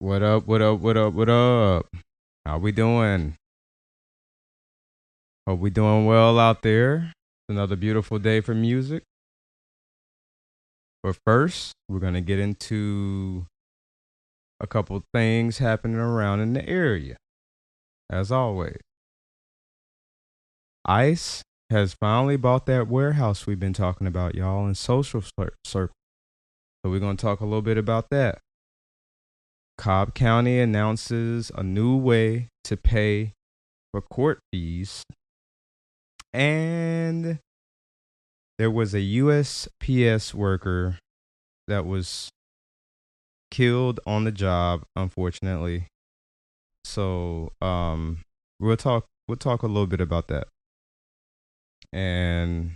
What up? What up? What up? What up? How we doing? Hope we doing well out there. It's another beautiful day for music. But first, we're gonna get into a couple things happening around in the area. As always, ICE has finally bought that warehouse we've been talking about, y'all, in circle. So we're gonna talk a little bit about that. Cobb County announces a new way to pay for court fees. And there was a USPS worker that was killed on the job, unfortunately. So we'll talk a little bit about that. And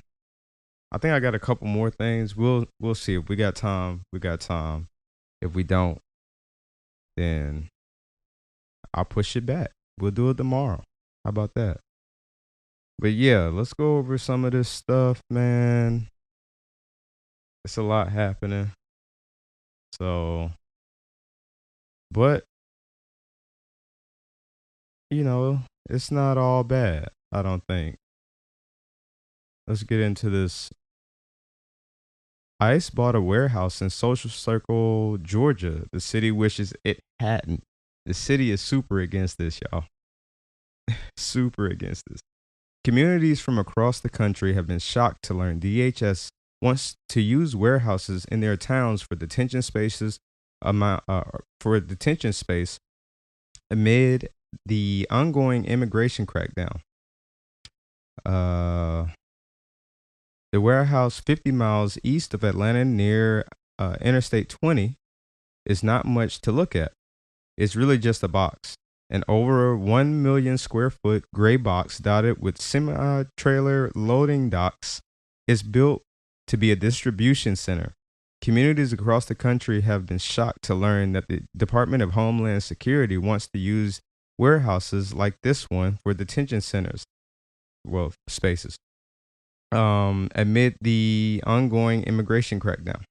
I think I got a couple more things. We'll see if we got time. We got time. If we don't, then I'll push it back. We'll do it tomorrow. How about that? But yeah, let's go over some of this stuff, man. It's a lot happening. So, but it's not all bad, I don't think. Let's get into this. ICE bought a warehouse in Social Circle, Georgia. The city wishes it hadn't. The city is super against this, y'all. Super against this. Communities from across the country have been shocked to learn DHS wants to use warehouses in their towns for detention spaces detention space amid the ongoing immigration crackdown. Uh, the warehouse 50 miles east of Atlanta near Interstate 20 is not much to look at. It's really just a box. An over 1 million square foot gray box dotted with semi-trailer loading docks is built to be a distribution center. Communities across the country have been shocked to learn that the Department of Homeland Security wants to use warehouses like this one for detention centers, well, spaces, amid the ongoing immigration crackdown.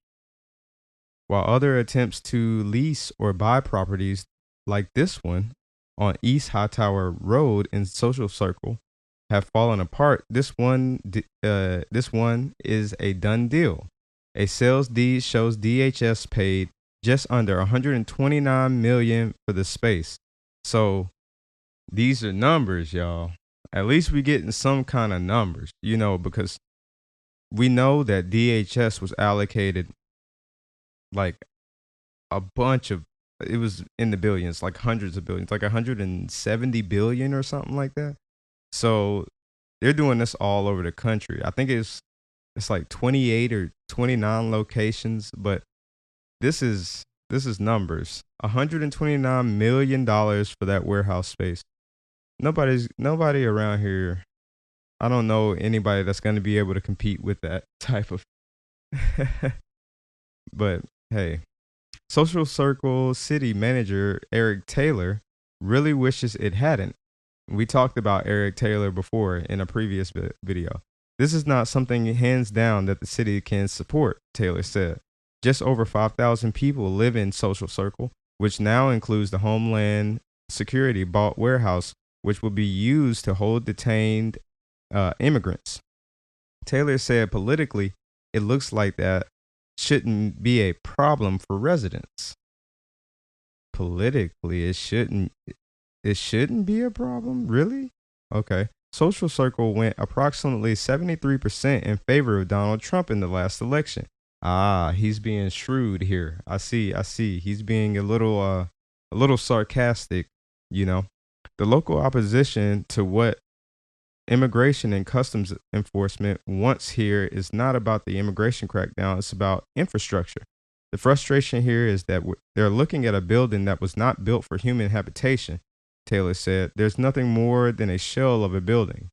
While other attempts to lease or buy properties like this one on East Hightower Road in Social Circle have fallen apart, this one is a done deal. A sales deed shows DHS paid just under 129 million for the space. So these are numbers, y'all. At least we getting some kind of numbers, because we know that DHS was allocated like a bunch of, it was in the billions, like hundreds of billions, like 170 billion or something like that. So they're doing this all over the country. I think it's like 28 or 29 locations, but this is numbers. 129 million dollars for that warehouse space. Nobody around here. I don't know anybody that's going to be able to compete with that type of. But hey, Social Circle City Manager Eric Taylor really wishes it hadn't. We talked about Eric Taylor before in a previous video. This is not something hands down that the city can support, Taylor said. Just over 5,000 people live in Social Circle, which now includes the Homeland Security bought warehouse, which will be used to hold detained immigrants. Taylor said politically, it looks like that shouldn't be a problem for residents. Politically, it shouldn't be a problem, really? Okay. Social Circle went approximately 73% in favor of Donald Trump in the last election. He's being shrewd here. I see. He's being a little sarcastic, The local opposition to what immigration and customs enforcement wants here is not about the immigration crackdown, it's about infrastructure. The frustration here is that they're looking at a building that was not built for human habitation, Taylor said. There's nothing more than a shell of a building.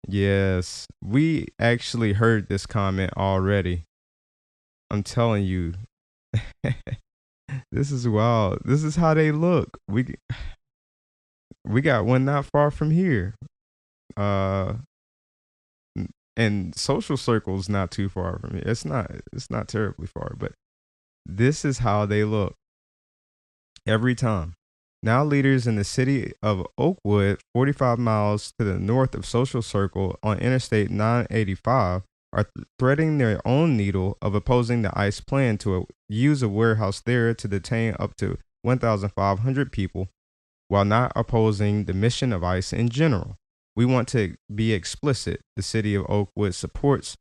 Yes, we actually heard this comment already. I'm telling you, this is wild. This is how they look. We got one not far from here. And Social Circle's not too far from here. It's not terribly far, but this is how they look. every time. Now, leaders in the city of Oakwood, 45 miles to the north of Social Circle on Interstate 985, are threading their own needle of opposing the ICE plan to use a warehouse there to detain up to 1,500 people, while not opposing the mission of ICE in general. We want to be explicit. The city of Oakwood supports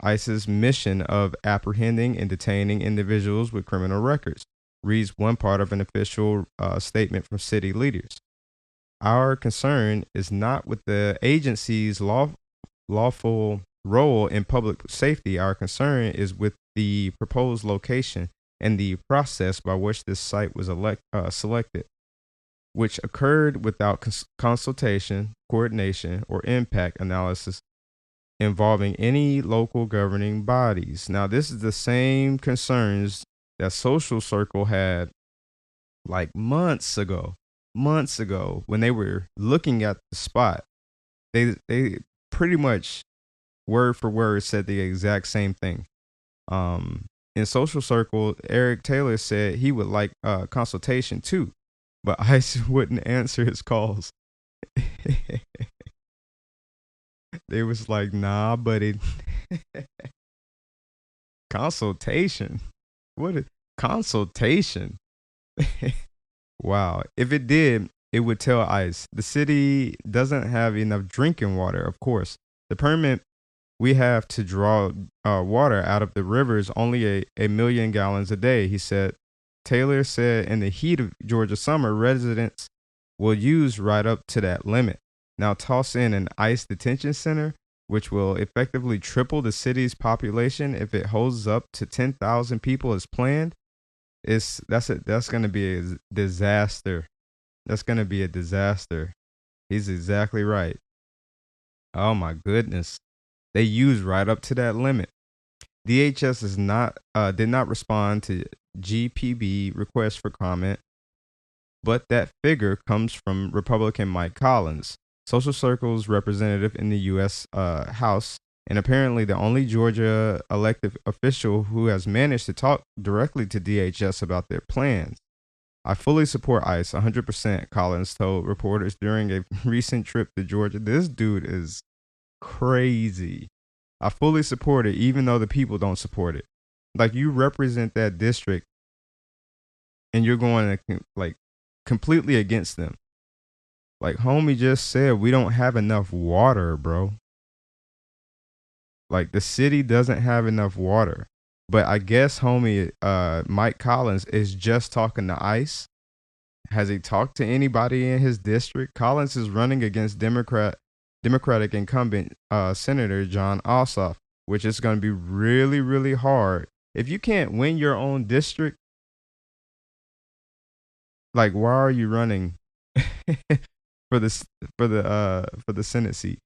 ICE's mission of apprehending and detaining individuals with criminal records, reads one part of an official statement from city leaders. Our concern is not with the agency's lawful role in public safety. Our concern is with the proposed location and the process by which this site was selected, which occurred without consultation, coordination, or impact analysis involving any local governing bodies. Now, this is the same concerns that Social Circle had like months ago when they were looking at the spot. They pretty much word for word said the exact same thing. In Social Circle, Eric Taylor said he would like consultation too, but ICE wouldn't answer his calls. They was like, nah, buddy. Consultation? What a consultation. Wow. If it did, it would tell ICE. The city doesn't have enough drinking water, of course. The permit we have to draw water out of the river is only a million gallons a day, he said. Taylor said in the heat of Georgia summer, residents will use right up to that limit. Now toss in an ICE detention center, which will effectively triple the city's population if it holds up to 10,000 people as planned. That's going to be a disaster. That's going to be a disaster. He's exactly right. Oh my goodness. They use right up to that limit. DHS did not respond to GPB requests for comment, but that figure comes from Republican Mike Collins, Social Circle's representative in the U.S. House, and apparently the only Georgia elected official who has managed to talk directly to DHS about their plans. I fully support ICE 100%, Collins told reporters during a recent trip to Georgia. This dude is crazy. I fully support it, even though the people don't support it. Like, you represent that district and you're going to like completely against them. Like homie just said, we don't have enough water, bro. Like the city doesn't have enough water. But I guess homie Mike Collins is just talking to ICE. Has he talked to anybody in his district? Collins is running against Democratic incumbent Senator John Ossoff, which is going to be really, really hard. If you can't win your own district, like why are you running for the Senate seat?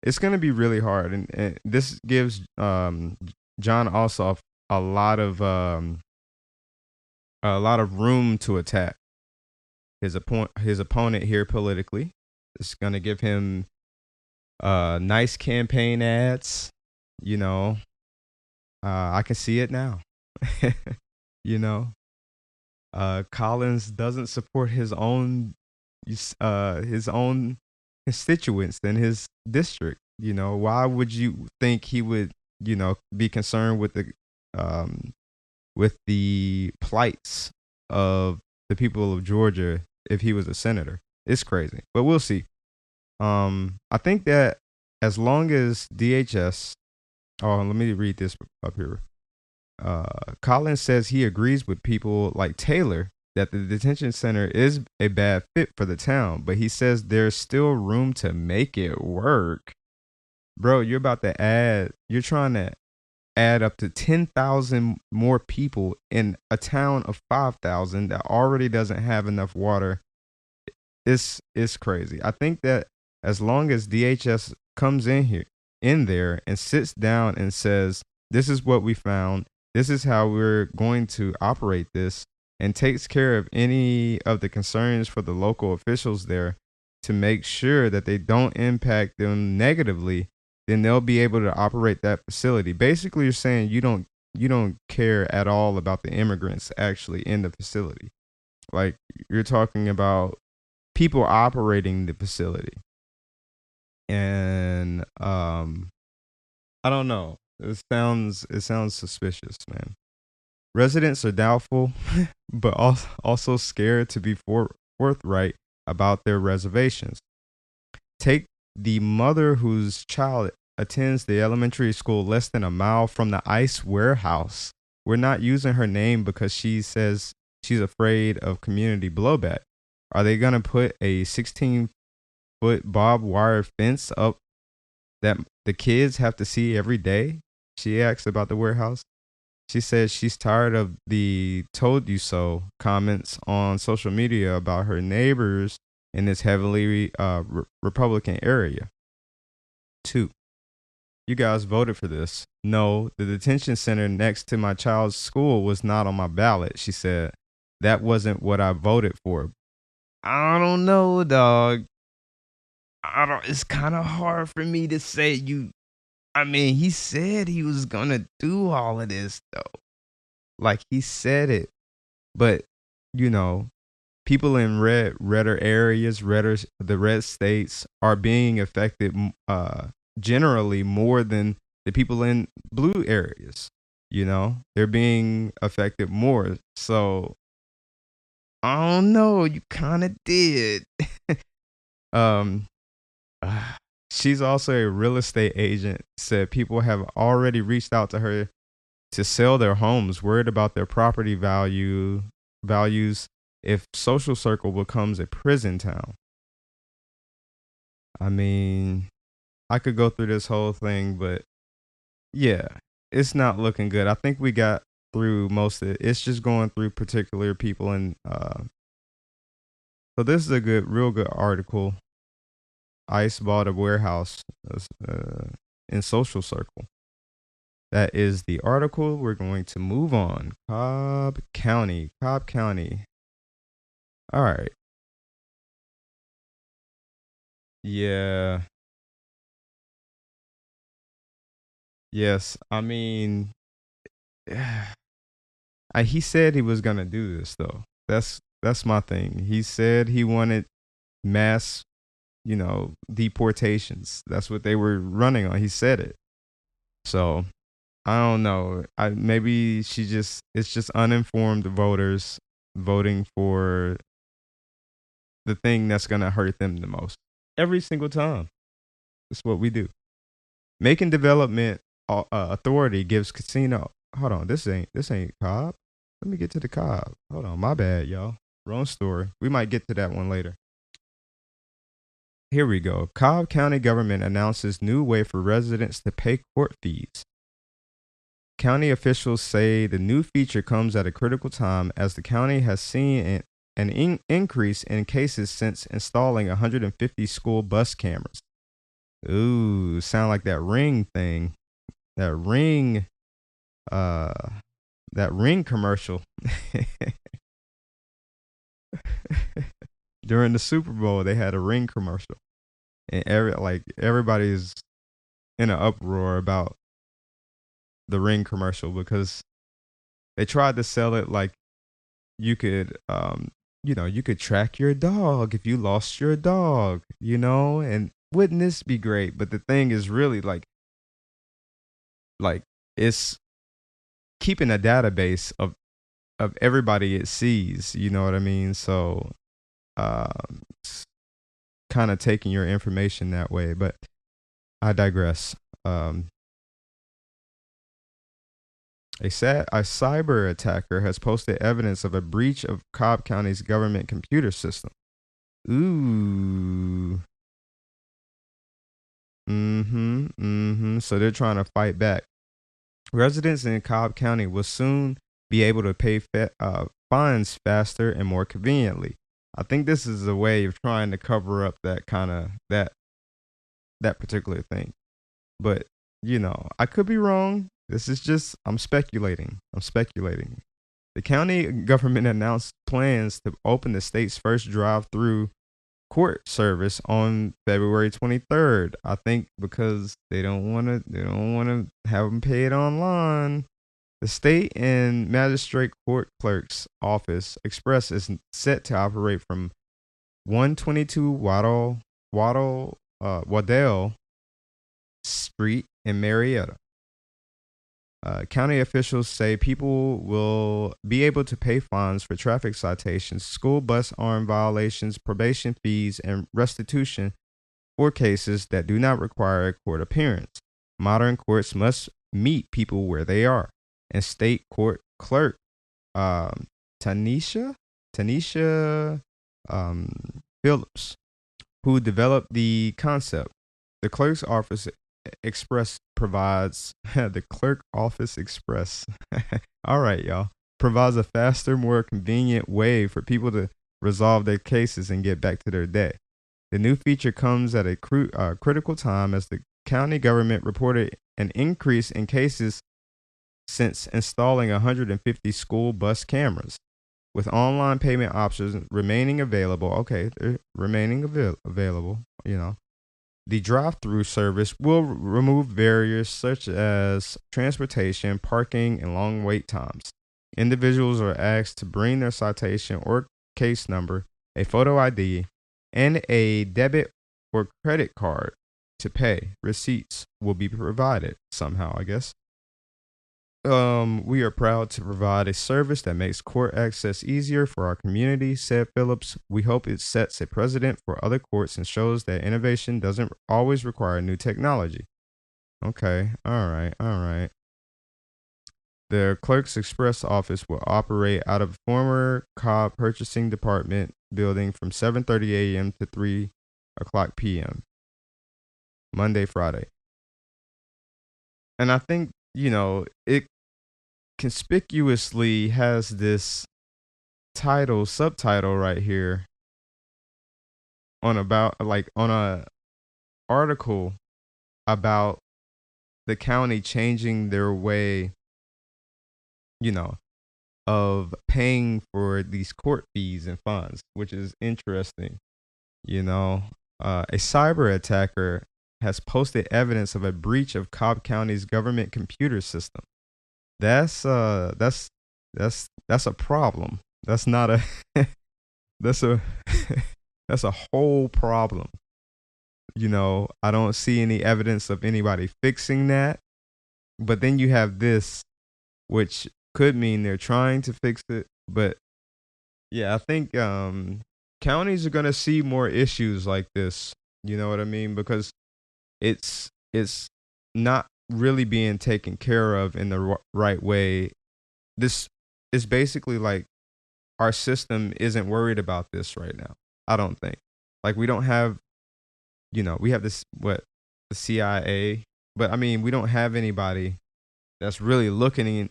It's going to be really hard, and this gives John Ossoff a lot of room to attack his opponent here politically. It's going to give him nice campaign ads. You know, I can see it now. You know, Collins doesn't support his own constituents in his district. You know, why would you think he would, you know, be concerned with the plights of the people of Georgia if he was a senator? It's crazy, but we'll see. I think that as long as DHS, let me read this up here. Collins says he agrees with people like Taylor that the detention center is a bad fit for the town, but he says there's still room to make it work. Bro, you're trying to add up to 10,000 more people in a town of 5,000 that already doesn't have enough water. It's crazy. I think that as long as DHS comes in there and sits down and says, this is what we found, this is how we're going to operate this, and takes care of any of the concerns for the local officials there to make sure that they don't impact them negatively, then they'll be able to operate that facility. Basically, you're saying you don't care at all about the immigrants actually in the facility. Like you're talking about people operating the facility. And I don't know. It sounds suspicious, man. Residents are doubtful, but also scared to be forthright about their reservations. Take the mother whose child attends the elementary school less than a mile from the ice warehouse. We're not using her name because she says she's afraid of community blowback. Are they going to put a 16-foot barbed wire fence up that the kids have to see every day? She asks about the warehouse. She says she's tired of the told you so comments on social media about her neighbors in this heavily Republican area. Two, you guys voted for this. No, the detention center next to my child's school was not on my ballot, she said. That wasn't what I voted for. I don't know, dog. I don't It's kind of hard for me to say you. I mean, he said he was going to do all of this though. Like he said it. But, you know, people in redder areas, the red states are being affected generally more than the people in blue areas. You know, they're being affected more. So I don't know. You kind of did. um, she's also a real estate agent. Said people have already reached out to her to sell their homes, worried about their property values if Social Circle becomes a prison town. I mean, I could go through this whole thing, but yeah, it's not looking good. I think we got through most of it. It's just going through particular people, and so this is a real good article. ICE bought a warehouse in Social Circle. That is the article. We're going to move on. Cobb County. All right. Yeah. Yes. I mean, he said he was gonna do this though. That's my thing. He said he wanted mass, deportations. That's what they were running on. He said it. So I don't know. Maybe it's just uninformed voters voting for the thing that's gonna hurt them the most every single time. That's what we do. Macon Development Authority gives casino. Hold on, this ain't Cobb. Let me get to the Cobb. Hold on, my bad, y'all. Wrong story. We might get to that one later. Here we go. Cobb County government announces new way for residents to pay court fees. County officials say the new feature comes at a critical time as the county has seen an increase in cases since installing 150 school bus cameras. Ooh, sound like that Ring thing. That Ring commercial. During the Super Bowl, they had a Ring commercial. And everybody's in an uproar about the Ring commercial because they tried to sell it like you could you could track your dog if you lost your dog, and wouldn't this be great? But the thing is really like it's keeping a database of everybody it sees, you know what I mean? So it's kind of taking your information that way, but I digress. A cyber attacker has posted evidence of a breach of Cobb County's government computer system. Ooh. So they're trying to fight back. Residents in Cobb County will soon be able to pay fines faster and more conveniently. I think this is a way of trying to cover up that particular thing. But, I could be wrong. This is just I'm speculating. The county government announced plans to open the state's first drive-through court service on February 23rd. I think because they don't want to have them pay it online. The state and magistrate court clerk's office express is set to operate from 122 Waddell Street in Marietta. County officials say people will be able to pay fines for traffic citations, school bus arm violations, probation fees, and restitution for cases that do not require a court appearance. Modern courts must meet people where they are. And state court clerk Tanisha Phillips, who developed the concept. The clerk's office express provides the clerk office express. All right, y'all. Provides a faster, more convenient way for people to resolve their cases and get back to their day. The new feature comes at a critical time as the county government reported an increase in cases since installing 150 school bus cameras. With online payment options remaining available, okay, they're remaining available, the drive-through service will remove barriers such as transportation, parking, and long wait times. Individuals are asked to bring their citation or case number, a photo ID, and a debit or credit card to pay. Receipts will be provided somehow, I guess. We are proud to provide a service that makes court access easier for our community, said Phillips. We hope it sets a precedent for other courts and shows that innovation doesn't always require new technology. Okay, all right. The Clerk's Express office will operate out of former Cobb Purchasing Department building from 7:30 a.m. to 3 o'clock p.m. Monday, Friday. And I think, it conspicuously has this subtitle right here on a article about the county changing their way, of paying for these court fees and fines, which is interesting. A cyber attacker has posted evidence of a breach of Cobb County's government computer system. That's a problem. That's not a that's a that's a whole problem. I don't see any evidence of anybody fixing that. But then you have this, which could mean they're trying to fix it. But yeah, I think counties are gonna see more issues like this. You know what I mean? Because it's not really being taken care of in the right way. This is basically like our system isn't worried about this right now. I don't think. Like we don't have, we have the CIA, but I mean we don't have anybody that's really looking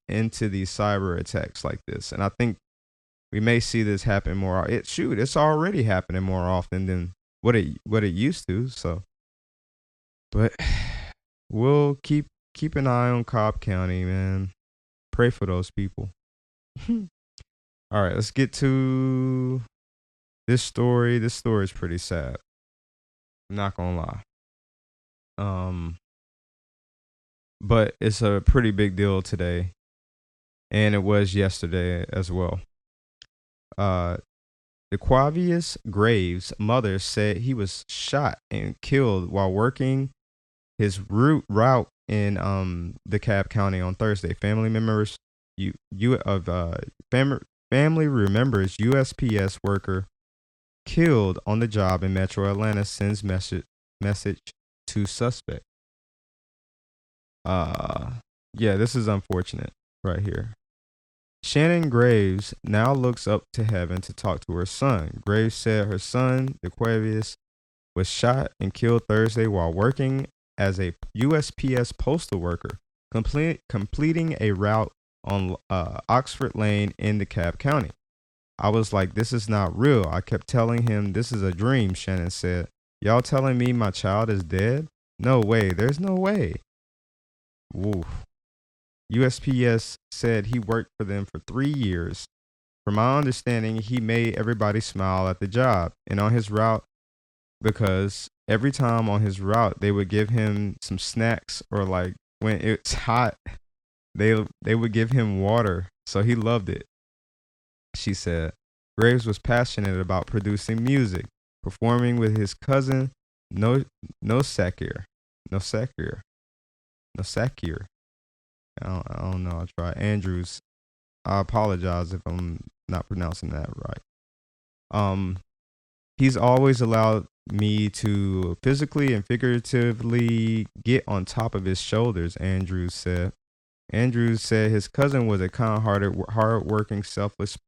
into these cyber attacks like this. And I think we may see this happen more. It's already happening more often than what it used to. So, but we'll keep an eye on Cobb County, man. Pray for those people. All right, let's get to this story. This story is pretty sad. I'm not gonna lie. But it's a pretty big deal today, and it was yesterday as well. DeQuavius Graves' mother said he was shot and killed while working his route in DeKalb County on Thursday. Family remembers USPS worker killed on the job in Metro Atlanta sends message to suspect. Yeah, this is unfortunate right here. Shannon Graves now looks up to heaven to talk to her son. Graves said her son, DeQuavius, was shot and killed Thursday while working as a USPS postal worker, completing a route on Oxford Lane in DeKalb County. I was like, this is not real. I kept telling him this is a dream, Shannon said. Y'all telling me my child is dead? No way. There's no way. Woof. USPS said he worked for them for 3 years. From my understanding, he made everybody smile at the job and on his route, because every time on his route, they would give him some snacks, or like when it's hot, They would give him water, so he loved it. She said Graves was passionate about producing music, performing with his cousin No No Sakir. No Sakir. No Sakir. I don't know. I'll try. Andrews. I apologize if I'm not pronouncing that right. Um, he's always allowed me to physically and figuratively get on top of his shoulders, Andrews said. Andrews said his cousin was a kind-hearted, hard-working, selfless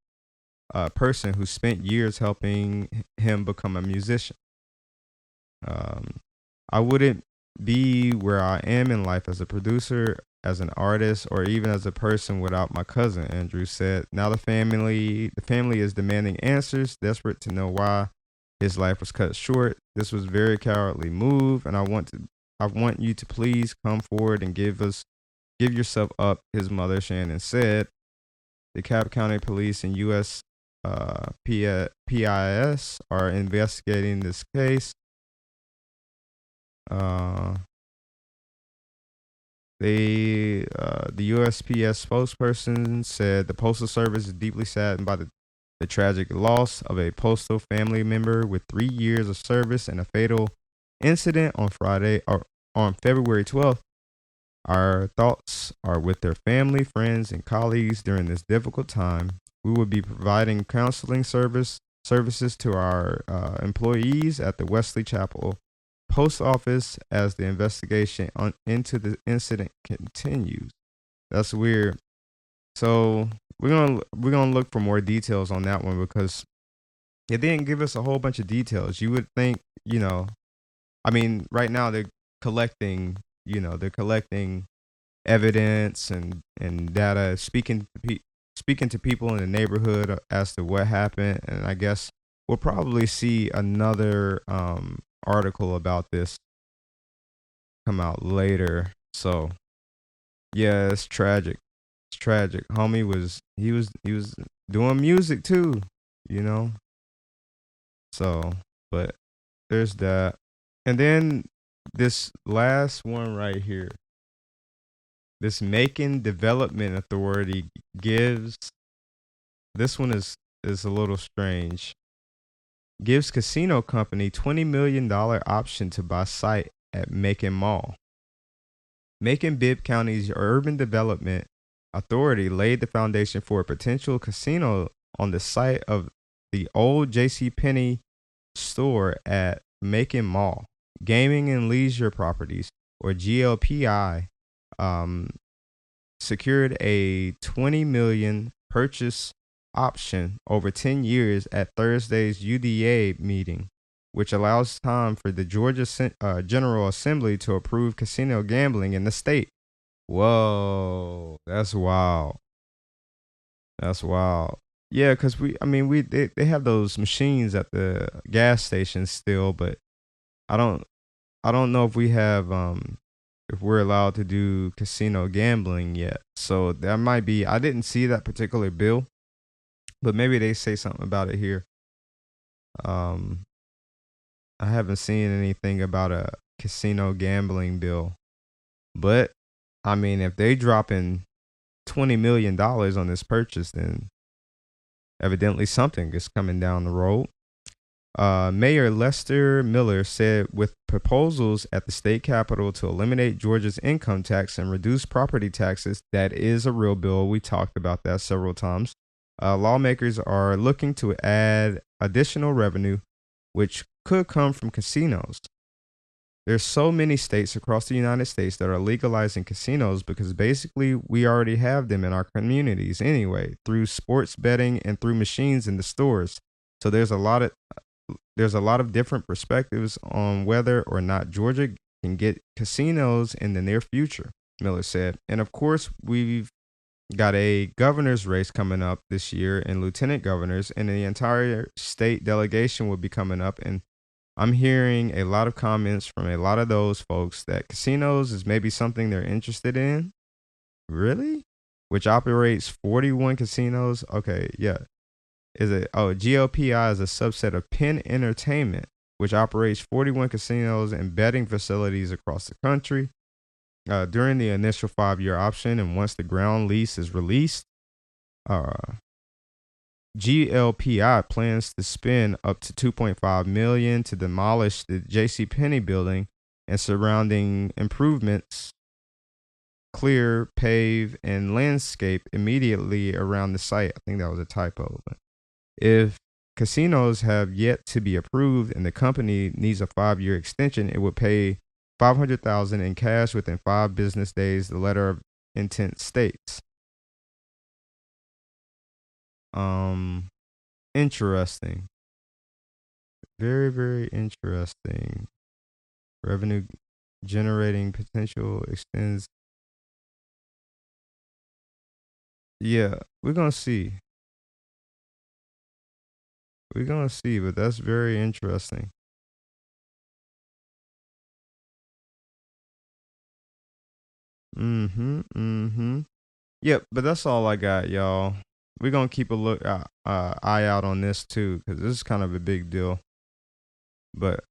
person who spent years helping him become a musician. Um, I wouldn't be where I am in life as a producer, as an artist, or even as a person without my cousin, Andrew said. Now the family is demanding answers, desperate to know why his life was cut short. This was a very cowardly move, and I want you to please come forward and give yourself up, his mother Shannon said. The Cobb County Police and U.S. PIS are investigating this case. Uh, the USPS spokesperson said the Postal Service is deeply saddened by the tragic loss of a postal family member with 3 years of service in a fatal incident on February 12th. Our thoughts are with their family, friends, and colleagues during this difficult time. We will be providing counseling services to our employees at the Wesley Chapel Post Office as the investigation into the incident continues. That's weird. So we're gonna look for more details on that one because it didn't give us a whole bunch of details. You would think, I mean, right now they're collecting evidence and data, speaking to people in the neighborhood as to what happened, and I guess we'll probably see another article about this come out later. So yeah, it's tragic. It's tragic. Homie was doing music too, you know. So, but there's that, and then this last one right here. This Macon Development Authority gives. This one is a little strange. Gives casino company $20 million option to buy site at Macon Mall. Macon-Bibb County's Urban Development Authority laid the foundation for a potential casino on the site of the old JCPenney store at Macon Mall. Gaming and Leisure Properties, or GLPI, secured a $20 million purchase option over 10 years at Thursday's UDA meeting, which allows time for the Georgia General Assembly to approve casino gambling in the state. Whoa, that's wild. That's wild. Yeah, because they have those machines at the gas stations still, but I don't know if we have if we're allowed to do casino gambling yet. So that might be. I didn't see that particular bill, but maybe they say something about it here. Um, I haven't seen anything about a casino gambling bill, but I mean, if they dropping $20 million on this purchase, then evidently something is coming down the road. Mayor Lester Miller said with proposals at the state capitol to eliminate Georgia's income tax and reduce property taxes, that is a real bill. We talked about that several times. Lawmakers are looking to add additional revenue, which could come from casinos. There's so many states across the United States that are legalizing casinos because basically we already have them in our communities anyway, through sports betting and through machines in the stores. So there's a lot of different perspectives on whether or not Georgia can get casinos in the near future, Miller said. And of course, we've got a governor's race coming up this year and lieutenant governors, and the entire state delegation will be coming up. And I'm hearing a lot of comments from a lot of those folks that casinos is maybe something they're interested in. Really? Which operates 41 casinos. Okay, yeah. GLPI is a subset of Penn Entertainment, which operates 41 casinos and betting facilities across the country. during the initial 5-year option, and once the ground lease is released, uh, GLPI plans to spend up to 2.5 million to demolish the JCPenney building and surrounding improvements, clear, pave, and landscape immediately around the site. I think that was a typo. But if casinos have yet to be approved and the company needs a 5-year extension, it would pay 500,000 in cash within 5 business days, the letter of intent states. Interesting. Very, very interesting. Revenue generating potential extends. Yeah, we're gonna see. We're gonna see, but that's very interesting. Mm-hmm. Yep, but that's all I got, y'all. We're gonna keep a eye out on this too, because this is kind of a big deal. But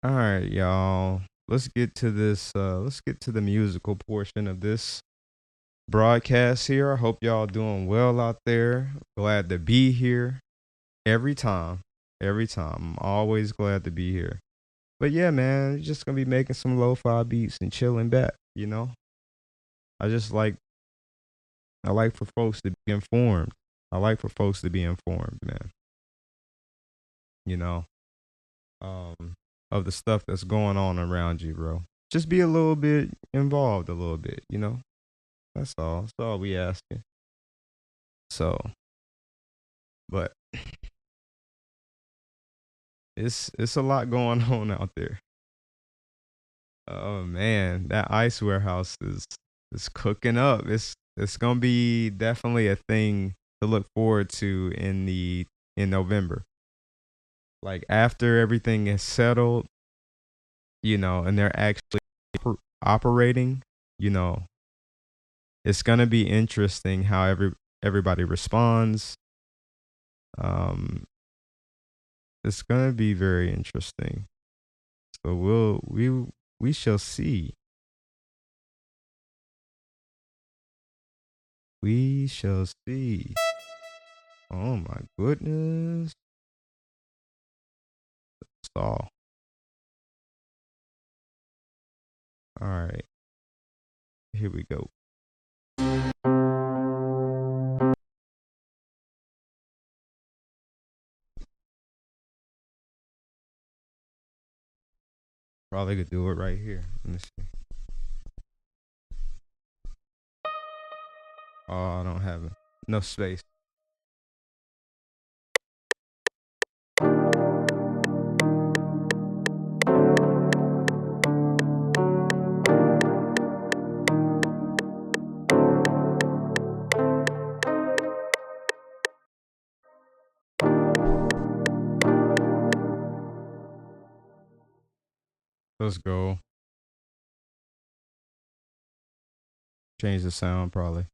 all right, y'all. Let's get to this. Let's get to the musical portion of this broadcast here. I hope y'all doing well out there. Glad to be here every time. Every time. I'm always glad to be here. But yeah, man, just gonna be making some lo-fi beats and chilling back, you know? I just like I like for folks to be informed. I like for folks to be informed, man. You know, um, of the stuff that's going on around you, bro. Just be a little bit involved, a little bit, you know. That's all. That's all we asking. So, but it's a lot going on out there. Oh man, that ice warehouse is cooking up. It's gonna be definitely a thing to look forward to in November. Like after everything is settled, you know, and they're actually operating, you know, it's gonna be interesting how everybody responds. Um, it's gonna be very interesting. So we shall see. We shall see. Oh my goodness. Saw. All right. Here we go. Probably could do it right here. Let me see. Oh, I don't have enough space. Let's go. Change the sound probably.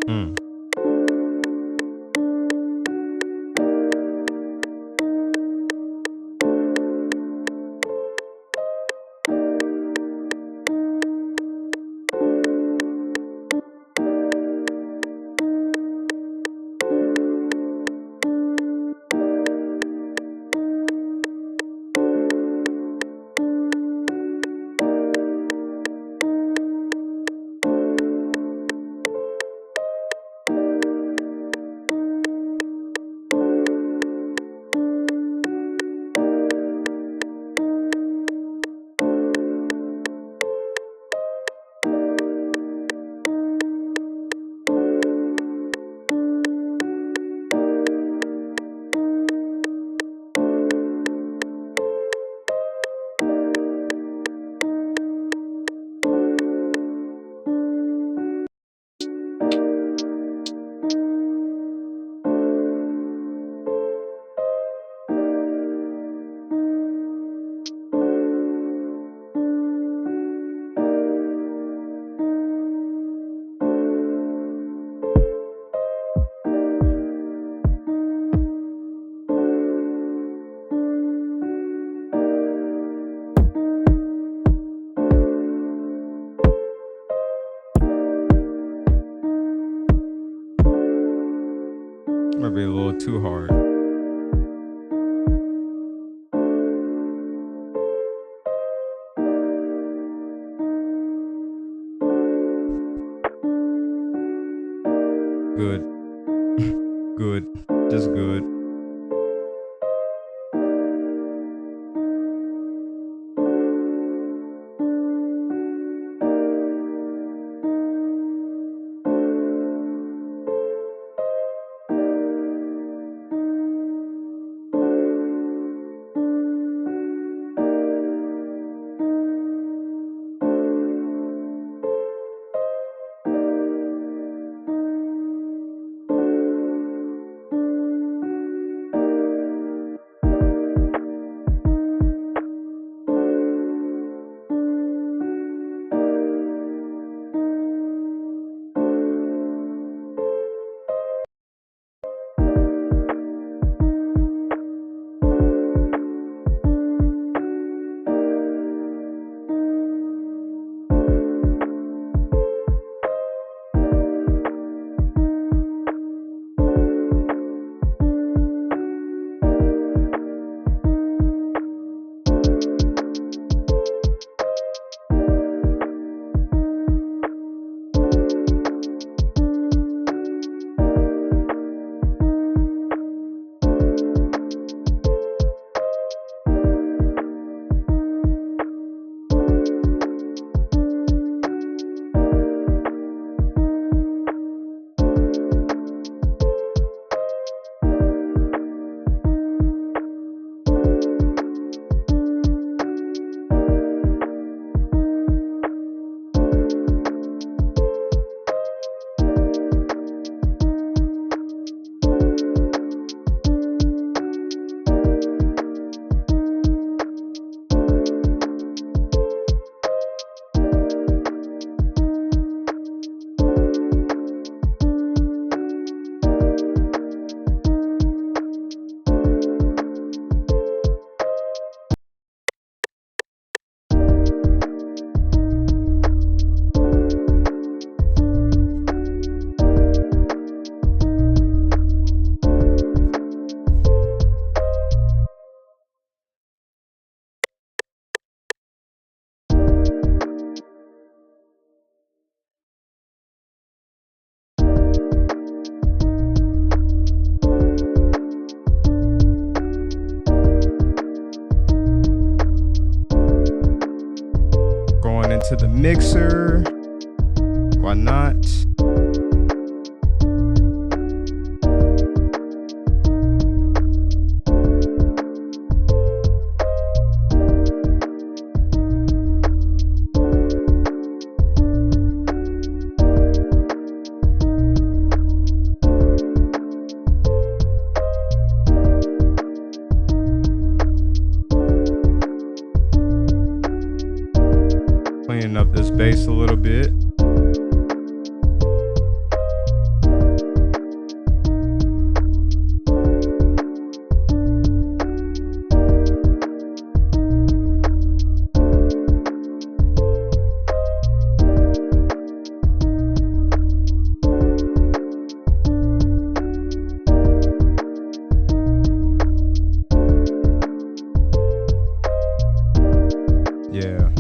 Mm. go too hard. Good. Good. Just good. Going into the mixer. Why not? Cleaning up this bass a little bit. Yeah.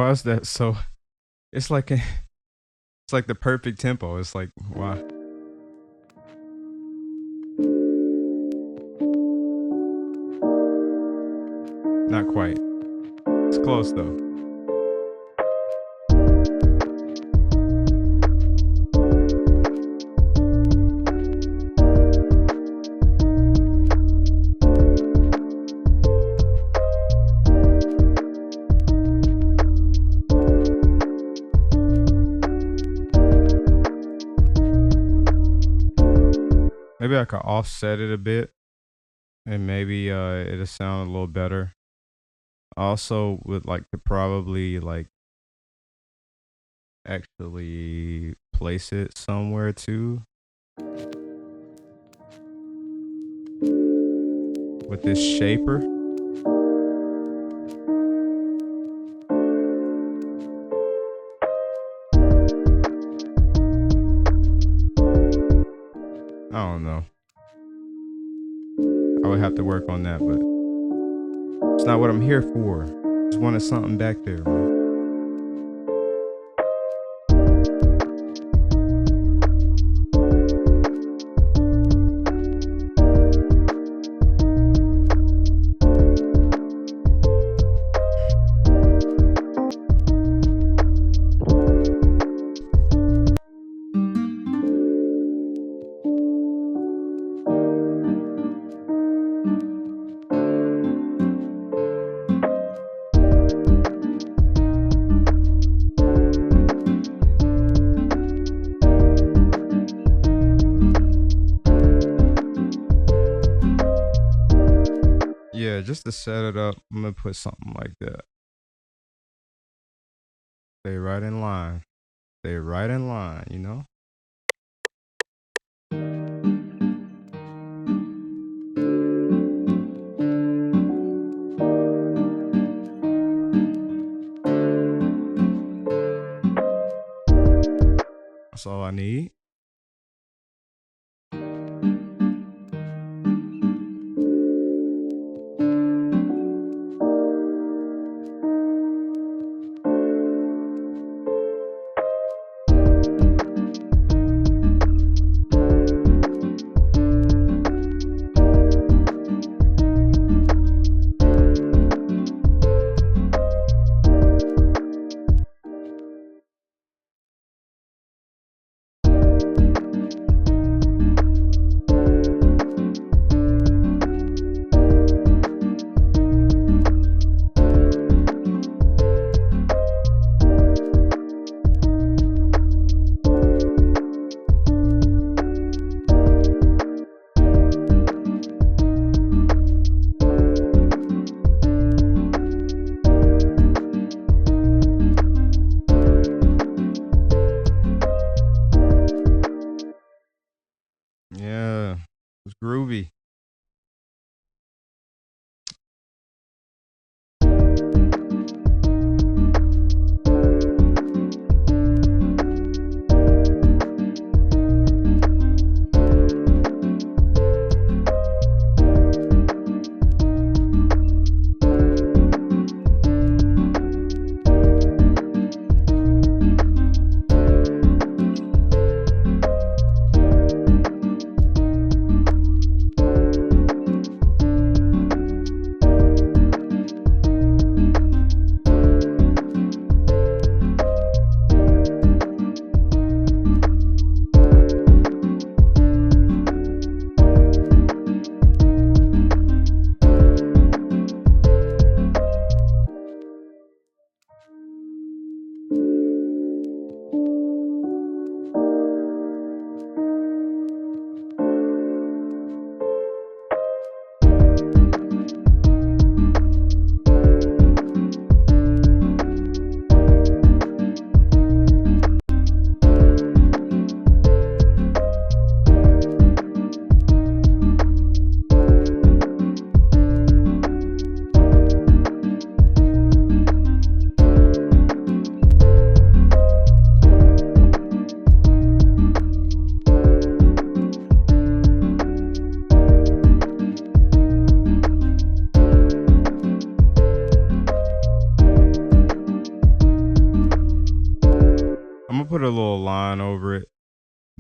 Why is that so? It's like it's like the perfect tempo. It's like why? Not quite. It's close though. Maybe I could offset it a bit and maybe it'll sound a little better. I also would like to probably like actually place it somewhere too with this shaper. I don't know. I would have to work on that, but it's not what I'm here for. Just wanted something back there, man. Yeah, just to set it up, I'm gonna put something like that. Stay right in line. Stay right in line, you know? That's all I need. Yeah, it's groovy.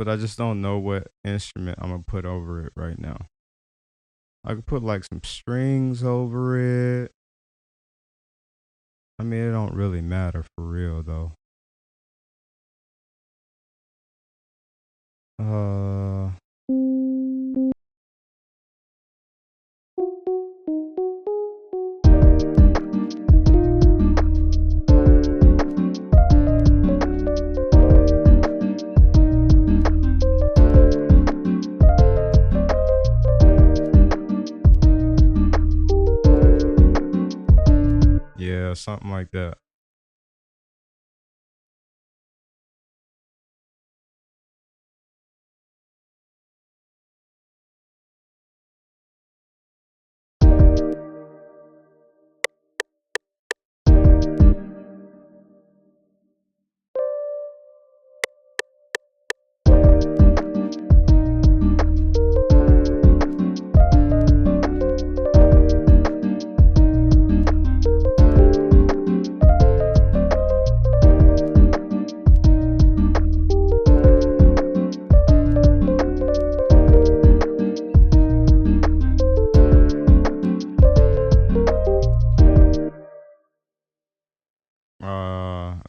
but I just don't know what instrument I'm gonna put over it right now. I could put like some strings over it. I mean, it don't really matter for real though. Uh, yeah, something like that.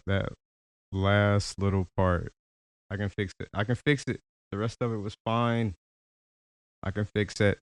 That last little part, I can fix it. I can fix it. The rest of it was fine. I can fix it.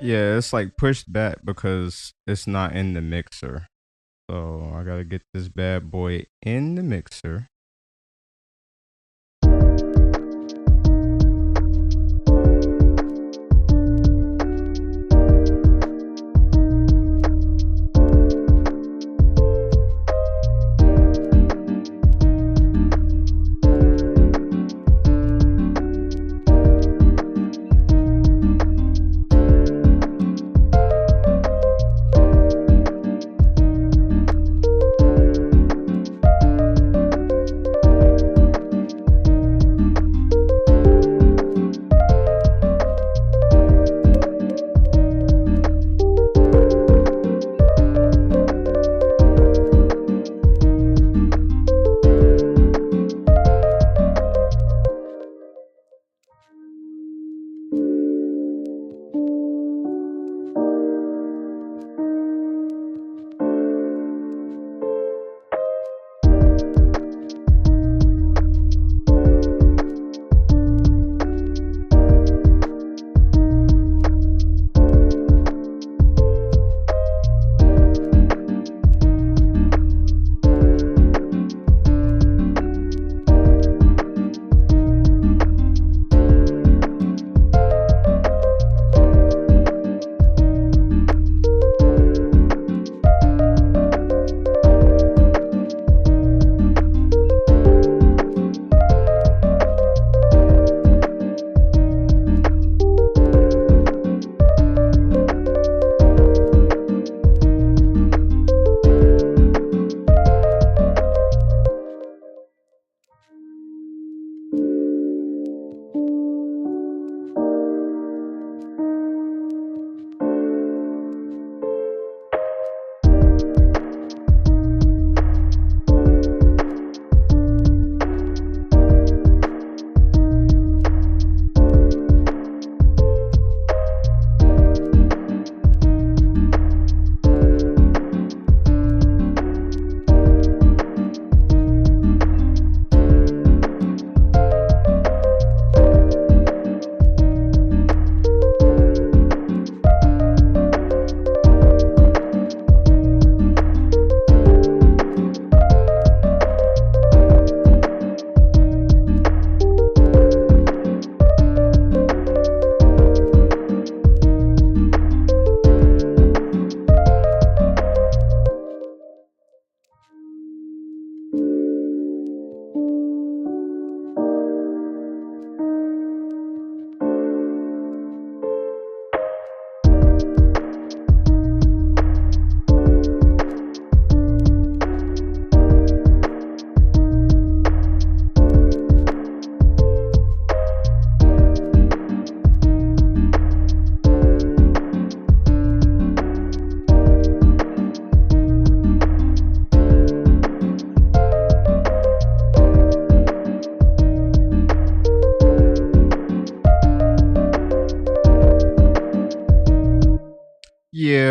Yeah, it's like pushed back because it's not in the mixer. So I gotta get this bad boy in the mixer.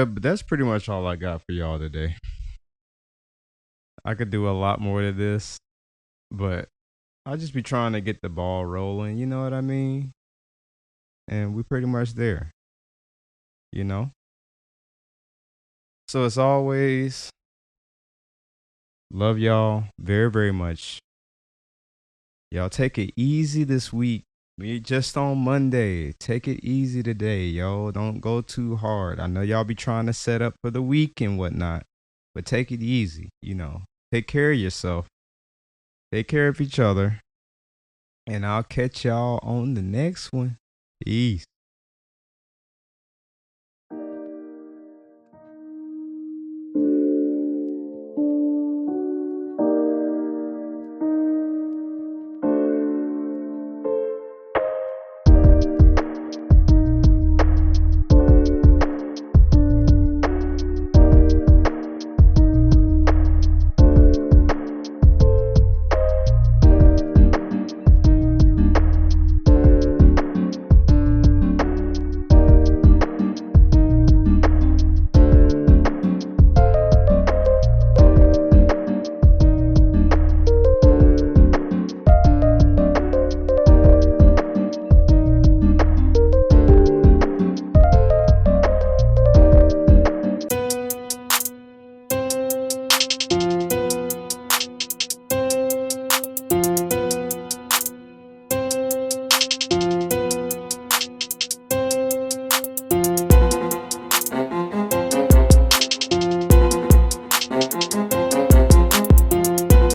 Yeah, but that's pretty much all I got for y'all today. I could do a lot more to this, but I'll just be trying to get the ball rolling, you know what I mean? And we're pretty much there, you know? So as always, love y'all very, very much. Y'all take it easy this week. We just on Monday. Take it easy today, yo. Don't go too hard. I know y'all be trying to set up for the week and whatnot, but take it easy, you know. Take care of yourself. Take care of each other. And I'll catch y'all on the next one. Peace.